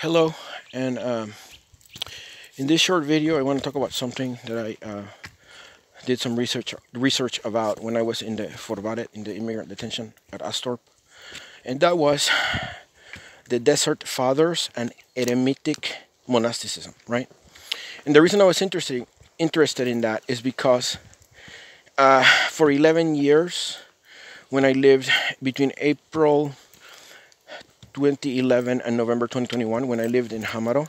Hello, and in this short video, I want to talk about something that I did some research about when I was in the Forvaret, in the immigrant detention at Astorp, and that was the Desert Fathers and eremitic monasticism, right? And the reason I was interested in that is because for 11 years, when I lived between April 2011 and November 2021, when I lived in Hamaro.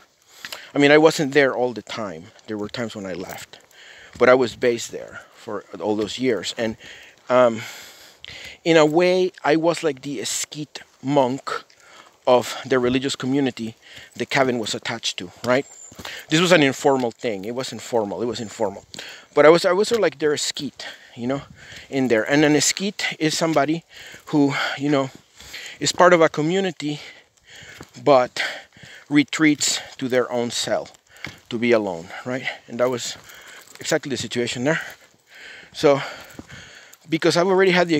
I mean, I wasn't there all the time. There were times when I left, but I was based there for all those years. And in a way, I was like the Esquite monk of the religious community the cabin was attached to, right? This was an informal thing. It wasn't formal. It was informal. But I was sort of like their Esquite, in there. And an Esquite is somebody who, is part of a community, but retreats to their own cell to be alone, right? And that was exactly the situation there. So, because I've already had the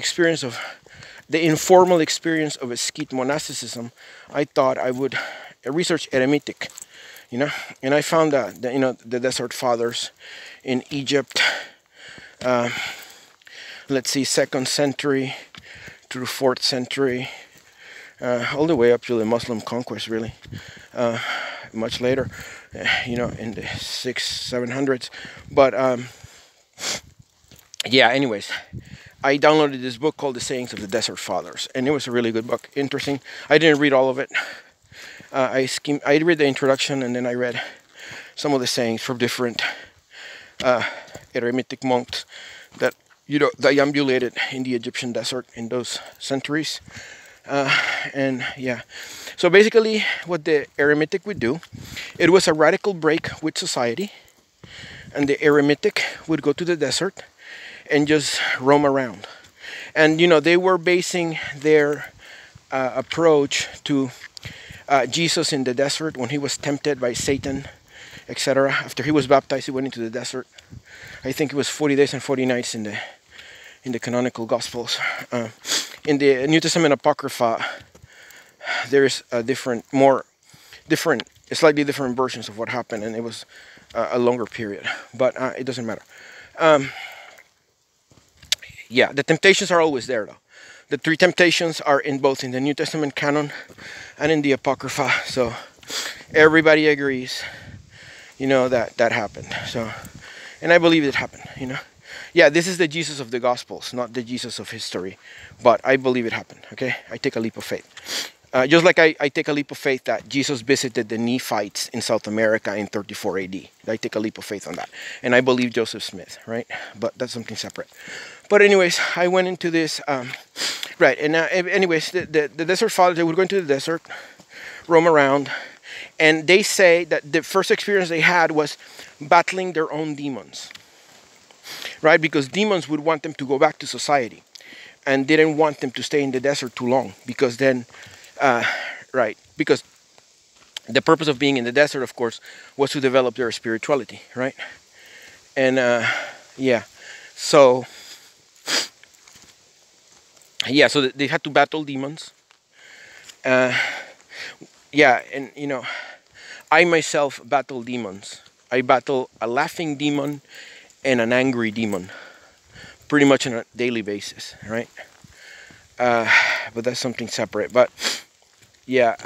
informal experience of Esquite monasticism, I thought I would research eremitic, and I found that the Desert Fathers in Egypt, let's see, 2nd century through 4th century, all the way up to the Muslim conquest, really, much later, in the 700s. But yeah, anyways, I downloaded this book called The Sayings of the Desert Fathers, and it was a really good book. Interesting. I didn't read all of it. I read the introduction, and then I read some of the sayings from different eremitic monks that deambulated in the Egyptian desert in those centuries. And yeah, so basically what the eremitic would do, it was a radical break with society, and the eremitic would go to the desert and just roam around. And they were basing their approach to Jesus in the desert when he was tempted by Satan, etc. After he was baptized, he went into the desert. I think it was 40 days and 40 nights in the canonical Gospels. In the New Testament Apocrypha, there is slightly different versions of what happened, and it was a longer period, but it doesn't matter. Yeah, the temptations are always there, though. The 3 temptations are in both in the New Testament canon and in the Apocrypha, so everybody agrees, that happened. So, and I believe it happened, Yeah, this is the Jesus of the Gospels, not the Jesus of history, but I believe it happened, okay? I take a leap of faith. Just like I take a leap of faith that Jesus visited the Nephites in South America in 34 AD. I take a leap of faith on that. And I believe Joseph Smith, right? But that's something separate. But anyways, I went into this, right, and anyways, the Desert Fathers, they would go into the desert, roam around, and they say that the first experience they had was battling their own demons, right? Because demons would want them to go back to society and didn't want them to stay in the desert too long, because then, right, because the purpose of being in the desert, of course, was to develop their spirituality, right? And yeah, so they had to battle demons. Yeah, and I myself battle demons. I battle a laughing demon and an angry demon, pretty much on a daily basis, right? But that's something separate. But yeah,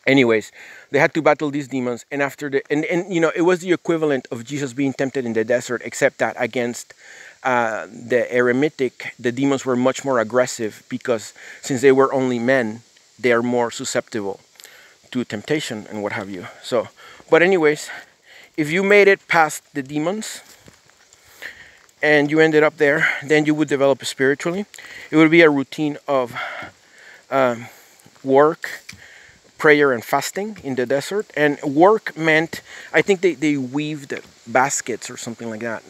anyways, they had to battle these demons, and after and it was the equivalent of Jesus being tempted in the desert, except that against the eremitic, the demons were much more aggressive, because since they were only men, they are more susceptible to temptation and what have you. So, but anyways, if you made it past the demons and you ended up there, then you would develop spiritually. It would be a routine of work, prayer, and fasting in the desert. And work meant, I think they weaved baskets or something like that.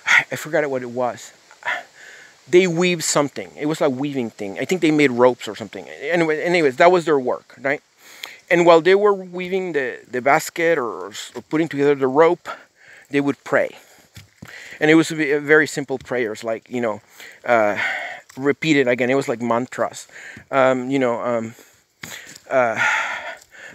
I forgot what it was. They weaved something. It was a weaving thing. I think they made ropes or something. Anyways, that was their work, right? And while they were weaving the basket or putting together the rope, they would pray. And it was very simple prayers, like, repeated again. It was like mantras.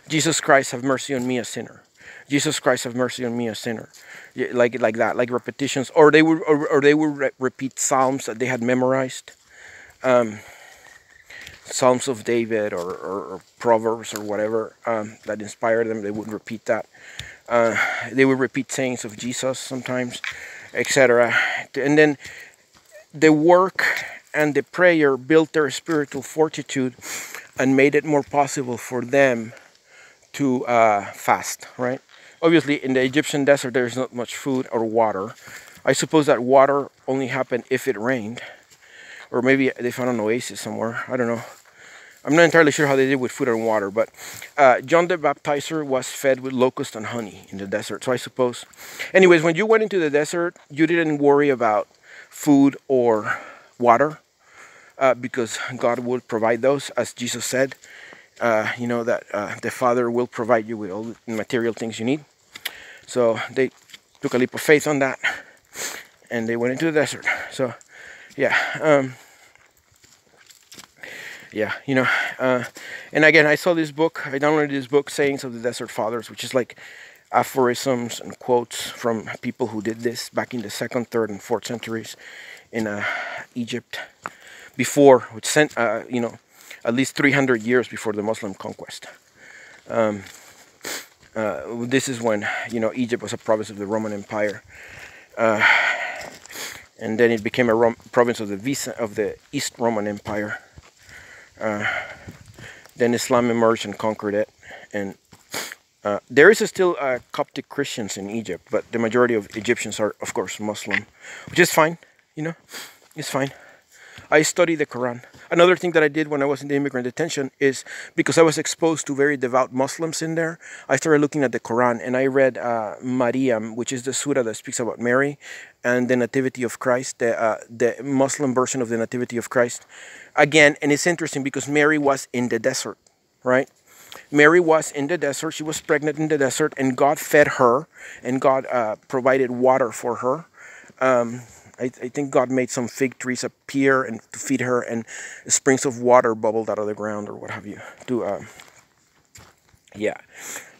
Jesus Christ, have mercy on me, a sinner. Jesus Christ, have mercy on me, a sinner. Yeah, like that, like repetitions, or they would repeat psalms that they had memorized, Psalms of David, or Proverbs, or whatever, that inspired them. They would repeat that. They would repeat sayings of Jesus sometimes, etc. And then the work and the prayer built their spiritual fortitude and made it more possible for them to fast, right? Obviously, in the Egyptian desert, there's not much food or water. I suppose that water only happened if it rained, or maybe they found an oasis somewhere. I don't know. I'm not entirely sure how they did with food and water, but John the Baptizer was fed with locust and honey in the desert. So I suppose, anyways, when you went into the desert, you didn't worry about food or water, because God would provide those, as Jesus said. You know that the Father will provide you with all the material things you need. So they took a leap of faith on that, and they went into the desert. So, yeah, yeah, you know. And again, I saw this book. I downloaded this book, Sayings of the Desert Fathers, which is like aphorisms and quotes from people who did this back in the 2nd, 3rd, and 4th centuries in Egypt, before, which sent, you know, at least 300 years before the Muslim conquest. This is when, you know, Egypt was a province of the Roman Empire, and then it became a province of the East Roman Empire. Then Islam emerged and conquered it, and there is still Coptic Christians in Egypt, but the majority of Egyptians are, of course, Muslim, which is fine. You know, it's fine. I study the Quran. Another thing that I did when I was in the immigrant detention is, because I was exposed to very devout Muslims in there, I started looking at the Quran, and I read Maryam, which is the surah that speaks about Mary and the Nativity of Christ, the Muslim version of the Nativity of Christ. Again, and it's interesting because Mary was in the desert, right? Mary was in the desert. She was pregnant in the desert, and God fed her, and God provided water for her. I think God made some fig trees appear and to feed her, and springs of water bubbled out of the ground, or what have you. Yeah.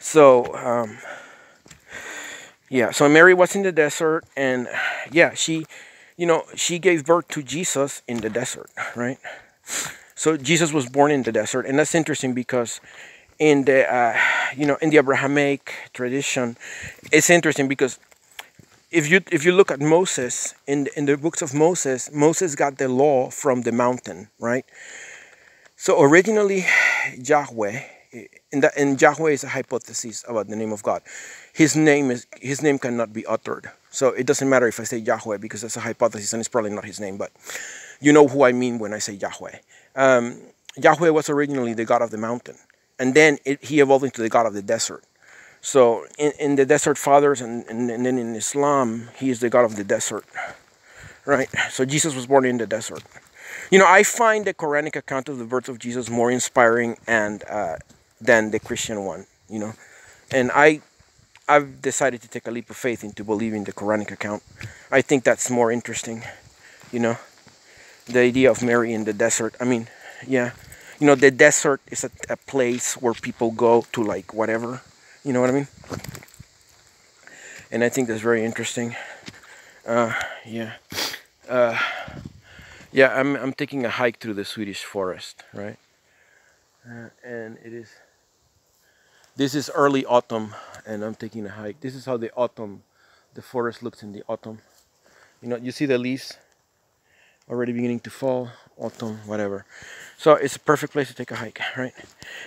So yeah. So Mary was in the desert, and yeah, she gave birth to Jesus in the desert, right? So Jesus was born in the desert, and that's interesting because in the in the Abrahamic tradition, it's interesting because if you look at Moses in the books of Moses, Moses got the law from the mountain, right? So originally, Yahweh, and Yahweh is a hypothesis about the name of God. His name cannot be uttered. So it doesn't matter if I say Yahweh, because that's a hypothesis and it's probably not his name, but you know who I mean when I say Yahweh. Yahweh was originally the God of the mountain, and then he evolved into the God of the desert. So in the Desert Fathers and then in Islam, he is the God of the desert, right? So Jesus was born in the desert. You know, I find the Quranic account of the birth of Jesus more inspiring and than the Christian one, you know. And I've decided to take a leap of faith into believing the Quranic account. I think that's more interesting, you know. The idea of Mary in the desert. I mean, yeah. You know, the desert is a place where people go to, like, whatever. You know what I mean? And I think that's very interesting. Yeah. Yeah, I'm taking a hike through the Swedish forest, right? And this is early autumn, and I'm taking a hike. This is how the forest looks in the autumn. You know, you see the leaves already beginning to fall, autumn, whatever. So it's a perfect place to take a hike, right?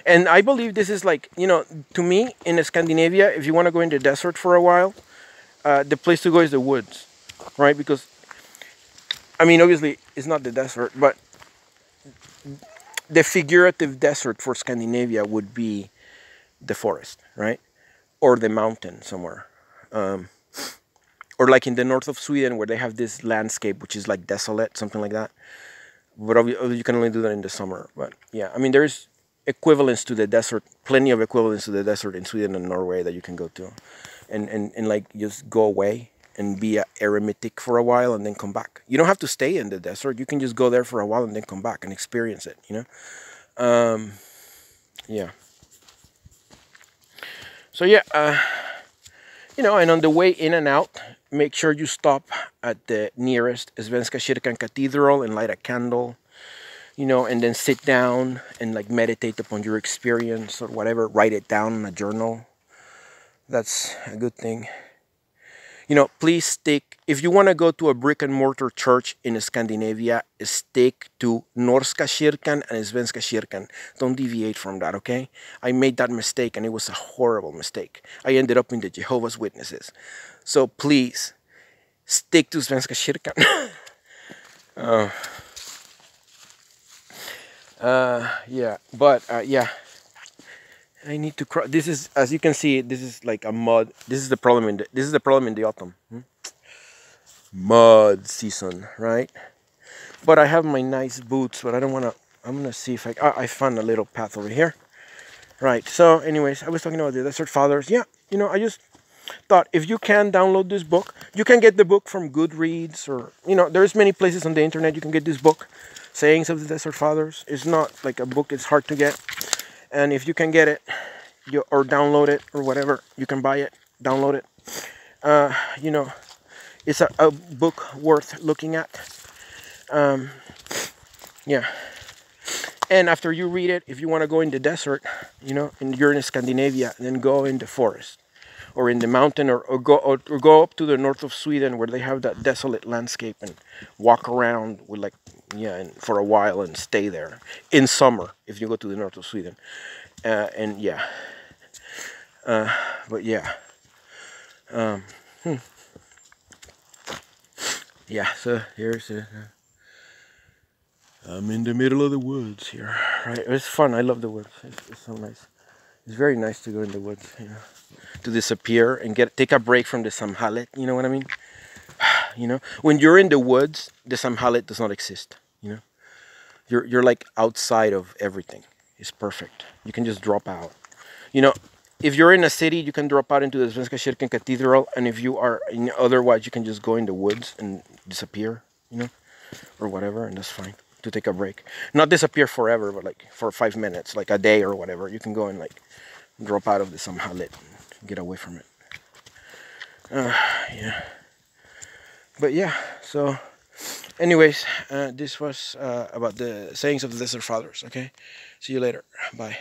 And I believe this is, like, you know, to me, in Scandinavia, if you want to go in the desert for a while, the place to go is the woods, right? Because, I mean, obviously, it's not the desert, but the figurative desert for Scandinavia would be the forest, right? Or the mountain somewhere. Or like in the north of Sweden, where they have this landscape which is like desolate, something like that. But you can only do that in the summer. But yeah, I mean, there's equivalents to the desert, plenty of equivalents to the desert in Sweden and Norway that you can go to, and like just go away and be a eremitic for a while and then come back. You don't have to stay in the desert. You can just go there for a while and then come back and experience it, you know. yeah. So yeah, you know, and on the way in and out, make sure you stop at the nearest Svenska Kyrkan Cathedral and light a candle, you know, and then sit down and like meditate upon your experience or whatever. Write it down in a journal. That's a good thing. You know, please stick, if you want to go to a brick and mortar church in Scandinavia, stick to Norska Kyrkan and Svenska Kyrkan. Don't deviate from that, okay? I made that mistake and it was a horrible mistake. I ended up in the Jehovah's Witnesses. So please, stick to Svenska Kyrkan. Yeah, but yeah. I need to cross. This is, as you can see, this is like a mud. This is the problem in the autumn. Mud season, right? But I have my nice boots, but I don't want to. I'm gonna see if I found a little path over here. Right. So, anyways, I was talking about the Desert Fathers. Yeah, you know, I just thought if you can download this book, you can get the book from Goodreads, or you know, there's many places on the internet you can get this book, Sayings of the Desert Fathers. It's not like a book; it's hard to get. And if you can get it, or download it or whatever, you can buy it, download it. You know, it's a book worth looking at. Yeah. And after you read it, if you want to go in the desert, you know, and you're in Scandinavia, then go in the forest or in the mountain, or go up to the north of Sweden where they have that desolate landscape, and walk around with like, yeah, and for a while and stay there in summer if you go to the north of Sweden. And yeah, but yeah, yeah. So here's I'm in the middle of the woods here. Right, it's fun. I love the woods. It's so nice. It's very nice to go in the woods, you know, to disappear and take a break from the Samhalet. You know what I mean? You know, when you're in the woods, the Samhalet does not exist. You know, you're like outside of everything. It's perfect. You can just drop out. You know, if you're in a city, you can drop out into the Svenska Kyrkan Cathedral, and if you are otherwise, you can just go in the woods and disappear. You know, or whatever, and that's fine. To take a break, not disappear forever, but like for 5 minutes, like a day or whatever. You can go and like drop out of the Samhalet and get away from it. Yeah. But yeah, so anyways, this was about the Sayings of the Desert Fathers. Okay, see you later. Bye.